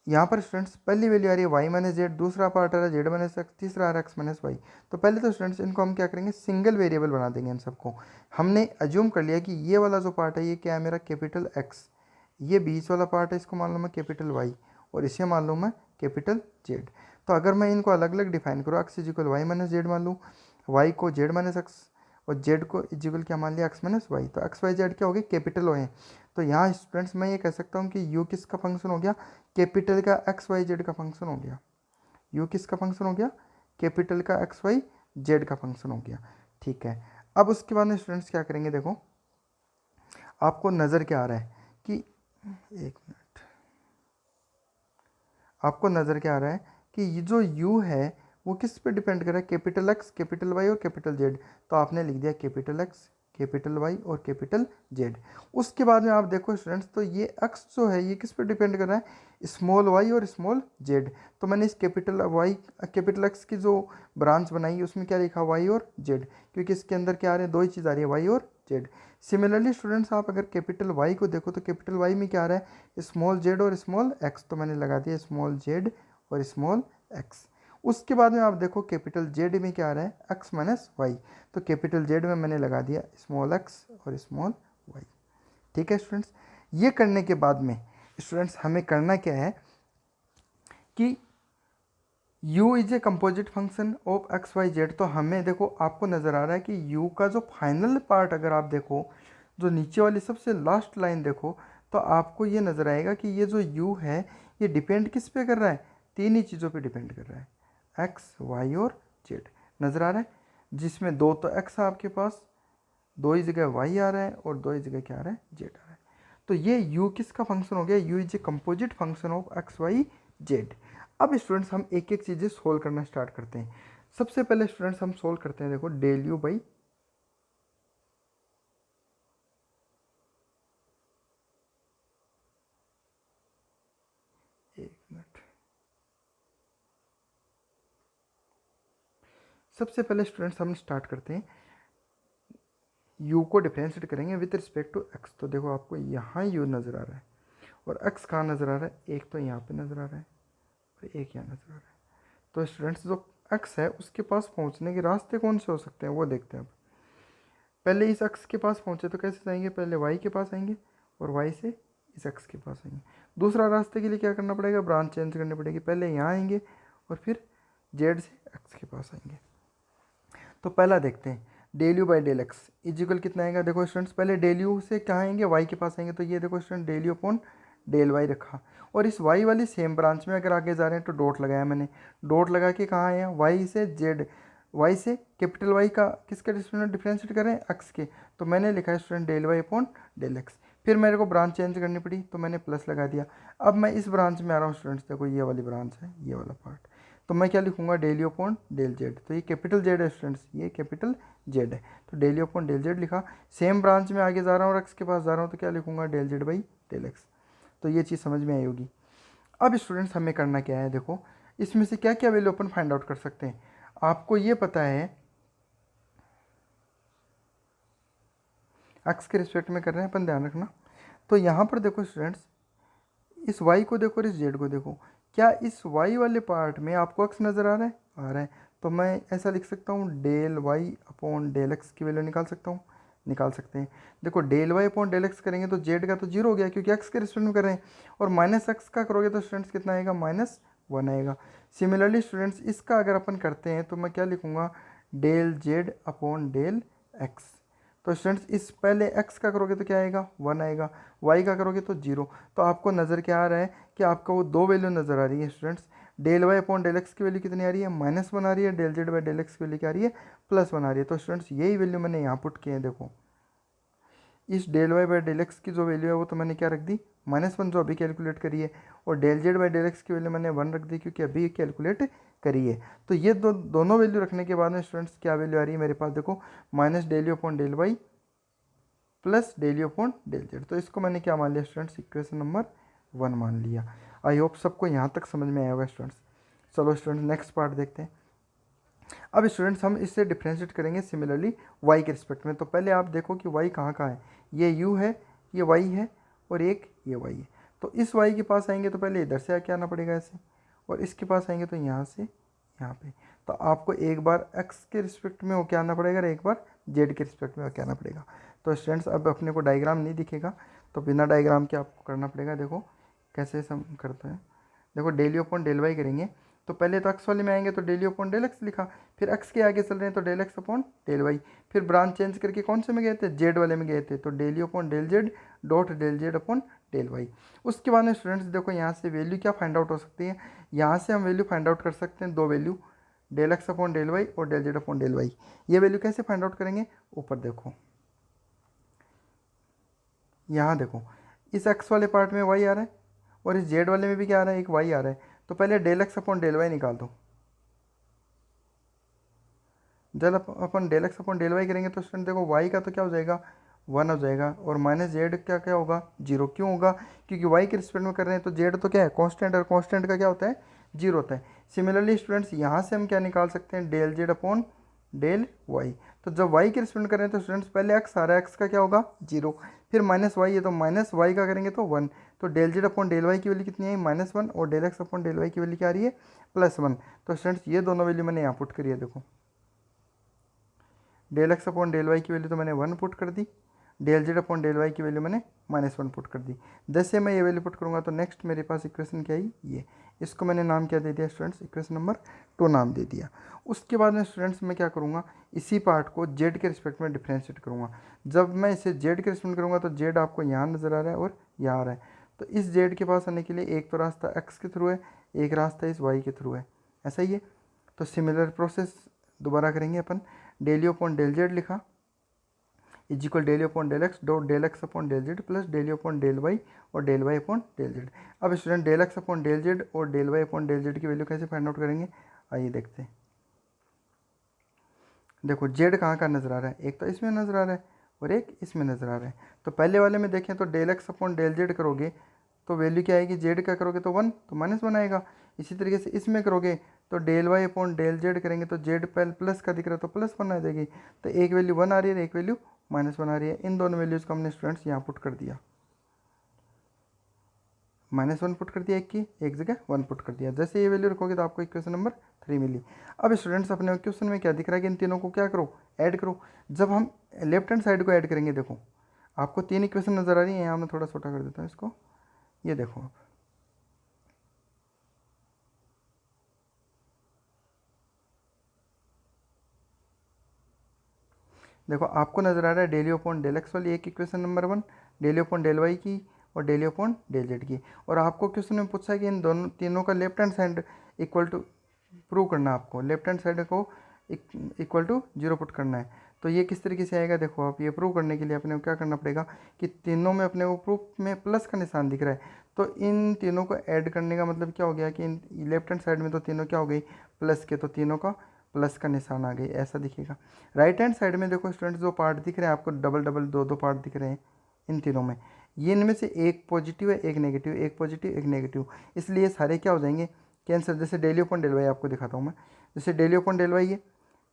यहाँ पर स्टूडेंट्स पहली वैल्यू आ रही है वाई माइनस जेड, दूसरा पार्ट आ रहा है जेड माइनस एक्स, तीसरा आ रहा है एक्स माइनस वाई। तो पहले तो स्टूडेंट्स इनको हम क्या करेंगे, सिंगल वेरिएबल बना देंगे इन सबको। हमने अज्यूम कर लिया कि ये वाला जो पार्ट है ये क्या है मेरा कैपिटल एक्स, ये बीच वाला पार्ट है इसको मान लो मैं कैपिटल वाई, और इसे मान लो मैं कैपिटल जेड। तो अगर मैं इनको अलग अलग डिफाइन करूँ, x is equal y minus z मान लूँ, वाई को जेड माइनस एक्स और जेड को इजिकल क्या मान लिया, एक्स माइनस वाई, तो एक्स वाई जेड क्या हो गए, कैपिटल हो हैं। तो यहाँ स्टूडेंट्स मैं ये कह सकता हूँ कि यू किसका फंक्शन हो गया, कैपिटल का एक्स वाई जेड का फंक्शन हो गया। यू किसका फंक्शन हो गया, कैपिटल का एक्स वाई जेड का फंक्शन हो गया, ठीक है। अब उसके बाद में स्टूडेंट्स क्या करेंगे, देखो आपको नज़र क्या आ रहा है कि, एक मिनट, आपको नज़र क्या आ रहा है कि ये जो यू है वो किस पे डिपेंड कर रहा है, कैपिटल एक्स, कैपिटल वाई और कैपिटल जेड। तो आपने लिख दिया कैपिटल एक्स, कैपिटल वाई और कैपिटल जेड। उसके बाद में आप देखो स्टूडेंट्स, तो ये एक्स जो है ये किस पे डिपेंड कर रहा है, स्मॉल वाई और स्मॉल जेड। तो मैंने इस कैपिटल वाई कैपिटल एक्स की जो ब्रांच बनाई है उसमें क्या लिखा, वाई और जेड, क्योंकि इसके अंदर क्या आ रहे हैं, दो ही चीज़ आ रही है, वाई और जेड। सिमिलरली स्टूडेंट्स आप अगर कैपिटल वाई को देखो तो कैपिटल वाई में क्या आ रहा है, स्मॉल जेड और स्मॉल एक्स, तो मैंने लगा दिया स्मॉल जेड और स्मॉल एक्स। उसके बाद में आप देखो कैपिटल जेड में क्या आ रहा है, एक्स माइनस वाई, तो कैपिटल जेड में मैंने लगा दिया स्मॉल एक्स और स्मॉल वाई, ठीक है स्टूडेंट्स। ये करने के बाद में स्टूडेंट्स हमें करना क्या है कि u is a composite function of x Y z. तो हमें देखो आपको नज़र आ रहा है कि u का जो फाइनल पार्ट अगर आप देखो, जो नीचे वाली सबसे लास्ट लाइन देखो, तो आपको ये नज़र आएगा कि ये जो u है ये डिपेंड किस पे कर रहा है, 3 ही चीज़ों पे डिपेंड कर रहा है, एक्स वाई और जेड नज़र आ रहा है, जिसमें 2 तो x है आपके पास, 2 ही जगह y आ रहा है और 2 ही जगह क्या आ रहा है, z आ रहा है। तो ये u किसका फंक्शन हो गया, u is a composite function of x Y z. अब स्टूडेंट्स हम एक एक चीज़ें सोल्व करना स्टार्ट करते हैं। सबसे पहले स्टूडेंट्स हम सोल्व करते हैं, देखो डेल यू बाई एक मिनट, सबसे पहले स्टूडेंट्स हम स्टार्ट करते हैं, u को डिफरेंशिएट करेंगे विथ रिस्पेक्ट टू x। तो देखो आपको यहाँ u नज़र आ रहा है और x कहाँ नज़र आ रहा है, एक तो यहाँ पे नज़र आ रहा है और एक यहाँ नज़र आ रहा है। तो स्टूडेंट्स जो x है उसके पास पहुँचने के रास्ते कौन से हो सकते हैं वो देखते हैं। अब पहले इस x के पास पहुँचे तो कैसे जाएंगे, पहले y के पास आएंगे और y से इस x के पास आएंगे। दूसरा रास्ते के लिए क्या करना पड़ेगा, ब्रांच चेंज करनी पड़ेगी, पहले यहाँ आएंगे और फिर z से x के पास आएंगे। तो पहला देखते हैं del you by del x is equal कितना आएगा। देखो स्टूडेंट्स पहले डेल यू से कहाँ आएंगे, वाई के पास आएंगे, तो ये देखो student del you upon del y रखा, और इस वाई वाली सेम ब्रांच में अगर आगे जा रहे हैं तो डॉट लगाया मैंने, डॉट लगा के कहाँ आया, वाई से जेड, वाई से कैपिटल वाई का किसका स्टूडेंट डिफ्रेंशिएट करें, एक्स के, तो मैंने लिखा है student del Y upon del x. फिर मेरे को ब्रांच चेंज करनी पड़ी तो मैंने प्लस लगा दिया। अब मैं इस ब्रांच में आ रहा हूँ स्टूडेंट्स, देखो ये वाली ब्रांच है, ये वाला पार्ट, तो मैं क्या लिखूंगा, del you upon del z. तो ये कैपिटल जेड है स्टूडेंट्स, ये कैपिटल जेड है, तो del you upon del z लिखा। सेम ब्रांच में आगे जा रहा हूँ और एक्स के पास जा रहा हूँ, तो क्या लिखूंगा, del z by del x. तो ये चीज़ समझ में आई होगी। अब स्टूडेंट्स हमें करना क्या है, देखो इसमें से क्या क्या वैल्यू अपन फाइंड आउट कर सकते हैं। आपको ये पता है एक्स के रिस्पेक्ट में कर रहे हैं अपन, ध्यान रखना। तो यहाँ पर देखो स्टूडेंट्स, इस y को देखो और इस z को देखो, क्या इस y वाले पार्ट में आपको x नज़र आ रहा है, आ रहा है। तो मैं ऐसा लिख सकता हूँ, del y upon del x की वैल्यू निकाल सकता हूँ, निकाल सकते हैं। देखो del y upon del x करेंगे तो z का तो जीरो हो गया क्योंकि x के रिस्पेक्ट में कर रहे हैं, और माइनस एक्स का करोगे तो स्टूडेंट्स कितना आएगा, -1 आएगा। सिमिलरली स्टूडेंट्स इसका अगर अपन करते हैं तो मैं क्या लिखूँगा, del z upon del x. तो स्टूडेंट्स इस पहले x का करोगे तो क्या आएगा, 1 आएगा, y का करोगे तो 0। तो आपको नज़र क्या आ रहा है कि आपको वो दो वैल्यू नज़र आ रही है students. Del y upon del x की वैल्यू कितनी आ रही है, -1 आ रही है, del z by del x की वैल्यू क्या आ रही है, +1 आ रही है। तो स्टूडेंट्स यही वैल्यू मैंने यहाँ पुट किए हैं। देखो इस del y by del x की जो वैल्यू है वो तो मैंने क्या रख दी, -1 जो अभी कैलकुलेट करी है, और del z by del x की वैल्यू मैंने 1 रख दी क्योंकि अभी कैलकुलेट करी है। तो ये दोनों वैल्यू रखने के बाद में स्टूडेंट्स क्या वैल्यू आ रही है मेरे पास, देखो minus del you upon del y plus del you upon del z. तो इसको मैंने क्या मान लिया स्टूडेंट्स, इक्वेशन नंबर 1 मान लिया। आई होप सबको यहाँ तक समझ में आया होगा स्टूडेंट्स। चलो स्टूडेंट्स नेक्स्ट पार्ट देखते हैं। अब स्टूडेंट्स हम इससे डिफ्रेंशिएट करेंगे सिमिलरली y के रिस्पेक्ट में। तो पहले आप देखो कि y कहाँ कहाँ है, ये u है, ये y है, और एक ये y है। तो इस y के पास आएंगे तो पहले इधर से आके आना पड़ेगा ऐसे, और इसके पास आएंगे तो यहाँ से यहाँ पे। तो आपको एक बार x के रिस्पेक्ट में होके आना पड़ेगा और एक बार z के रिस्पेक्ट में होके आना पड़ेगा। तो स्टूडेंट्स अब अपने को डायग्राम नहीं दिखेगा, तो बिना डायग्राम के आपको करना पड़ेगा। देखो कैसे हम करते हैं, देखो del you upon del y करेंगे तो पहले तो एक्स वाले में आएंगे तो del you upon del x लिखा, फिर एक्स के आगे चल रहे हैं तो del x upon del y, फिर ब्रांच चेंज करके कौन से में गए थे, जेड वाले में गए थे, तो del you upon del Z dot del Z upon del Y. उसके बाद में स्टूडेंट्स देखो यहाँ से वैल्यू क्या फाइंड आउट हो सकती है, यहाँ से हम वैल्यू फाइंड आउट कर सकते हैं, दो value, del x upon del Y और del Z upon del y. ये वैल्यू कैसे फाइंड आउट करेंगे, ऊपर देखो, यहाँ देखो इस एक्स वाले पार्ट में वाई आ रहा है और इस जेड वाले में भी क्या आ रहा है, एक वाई आ रहा है। तो पहले del x upon del y निकाल दो। जब अपन del x upon del y करेंगे तो स्टूडेंट देखो वाई का तो क्या हो जाएगा, 1 हो जाएगा, और माइनस जेड क्या क्या होगा, 0। क्यों होगा, क्योंकि वाई के रिस्पेक्ट में कर रहे हैं तो जेड तो क्या है, कांस्टेंट, और कांस्टेंट का क्या होता है, 0 होता है। सिमिलरली स्टूडेंट्स यहाँ से हम क्या निकाल सकते हैं, del Z upon del Y. तो जब वाई के रिस्पेक्ट में कर रहे हैं तो स्टूडेंट्स पहले एक्स आ रहा है, एक्स का क्या होगा, 0, फिर माइनस वाई है तो माइनस वाई का करेंगे तो 1। तो del Z upon del Y की वैल्यू कितनी है, -1, और del x upon del Y की वैल्यू क्या आ रही है, +1। तो स्टूडेंट्स ये दोनों वैल्यू मैंने यहाँ पुट करी है। देखो del x upon del Y की वैल्यू तो मैंने 1 पुट कर दी, del Z upon del Y की वैल्यू मैंने -1 पुट कर दी। जैसे मैं ये वैल्यू पुट करूँगा तो नेक्स्ट मेरे पास इक्वेशन क्या आई, ये, इसको मैंने नाम क्या दे दिया स्टूडेंट्स, इक्वेशन नंबर 2 नाम दे दिया। उसके बाद में स्टूडेंट्स मैं क्या करूँगा, इसी पार्ट को जेड के रिस्पेक्ट में डिफ्रेंशिएट करूँगा। जब मैं इसे जेड के रिस्पेक्ट करूँगा तो जेड आपको यहाँ नज़र आ रहा है और यहाँ आ रहा है। तो इस जेड के पास आने के लिए एक तो रास्ता एक्स के थ्रू है, एक रास्ता इस वाई के थ्रू है, ऐसा ही है। तो सिमिलर प्रोसेस दोबारा करेंगे अपन। Del you upon del z लिखा is equal del you upon del x dot del x upon del z plus del you upon del Y और del Y upon del z. अब student del x upon del z और del Y upon del Z की value कैसे find out करेंगे, आइए देखते हैं। देखो जेड कहाँ का नज़र आ रहा है, एक तो इसमें नज़र आ रहा है और एक इसमें नज़र आ रहा है। तो पहले वाले में देखें तो del x upon del Z करोगे तो वैल्यू क्या आएगी, जेड का करोगे तो 1, तो -1 आएगा। इसी तरीके से इसमें करोगे तो del Y upon del Z करेंगे तो जेड पहले प्लस का दिख रहा है तो +1 आ जाएगी। तो एक वैल्यू 1 आ रही है, एक वैल्यू -1 आ रही है। इन दोनों वैल्यूज़ को हमने स्टूडेंट्स यहाँ पुट कर दिया, -1 पुट कर दिया, एक जगह 1 पुट कर दिया। जैसे ये वैल्यू रखोगे तो आपको इक्वेशन नंबर 3 मिली। अब स्टूडेंट्स अपने क्वेश्चन में क्या दिख रहा है कि इन तीनों को क्या करो, ऐड करो। जब हम लेफ्ट हैंड साइड को ऐड करेंगे, देखो आपको 3 इक्वेशन नज़र आ रही है, यहाँ मैं थोड़ा छोटा कर देता हूँ इसको, ये देखो आप, देखो आपको नज़र आ रहा है del you upon del X वाली एक equation number 1, del you upon del Y की और del you upon del Z की। और आपको क्वेश्चन में पूछा है कि इन दोनों तीनों का left hand side equal to prove करना है, आपको लेफ्ट हैंड साइड को इक्वल टू 0 पुट करना है। तो ये किस तरीके से आएगा, देखो आप, ये प्रूव करने के लिए अपने को क्या करना पड़ेगा कि तीनों में अपने को प्रूफ में प्लस का निशान दिख रहा है, तो इन तीनों को ऐड करने का मतलब क्या हो गया कि लेफ्ट हैंड साइड में तो तीनों क्या हो गई प्लस के, तो तीनों का प्लस का निशान आ गई, ऐसा दिखेगा। राइट हैंड साइड में देखो स्टूडेंट्स जो पार्ट दिख रहे हैं आपको, डबल डबल दो दो पार्ट दिख रहे हैं इन तीनों में, ये इनमें से एक पॉजिटिव है एक नेगेटिव, एक पॉजिटिव एक नेगेटिव, इसलिए सारे क्या हो जाएंगे कैंसिल। जैसे डेली ओपन डेल वाई आपको दिखाता हूँ मैं, जैसे डेली ओपन डेल वाई है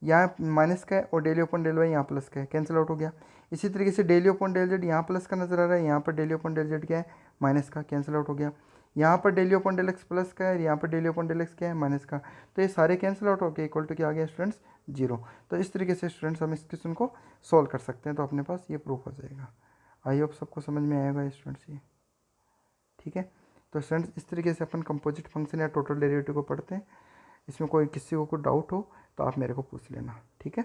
यहाँ माइनस का है और डेली ओपन डेल वाई यहाँ प्लस का है, कैंसिल आउट हो गया। इसी तरीके से डेली ओपन डेल जेड यहाँ प्लस का नजर आ रहा है, यहाँ पर डेली ओपन डेल जेड क्या है माइनस का, कैंसिल आउट हो गया। यहाँ पर del Y upon del x plus का है, यहाँ पर डेली ओपन डेल एक्स क्या है माइनस का, तो ये सारे कैंसिल आउट हो गए, इक्वल टू क्या आ गया स्टूडेंट्स 0। तो इस तरीके से स्टूडेंट्स हम इस क्वेश्चन को सॉल्व कर सकते हैं, तो अपने पास ये प्रूफ हो जाएगा। आई होप सबको समझ में आएगा स्टूडेंट्स ये, ठीक है। तो स्टूडेंट्स इस तरीके से अपन कंपोजिट फंक्शन या टोटल डेरिवेटिव को पढ़ते हैं। इसमें कोई किसी को कोई डाउट हो तो आप मेरे को पूछ लेना, ठीक है।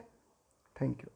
Thank you.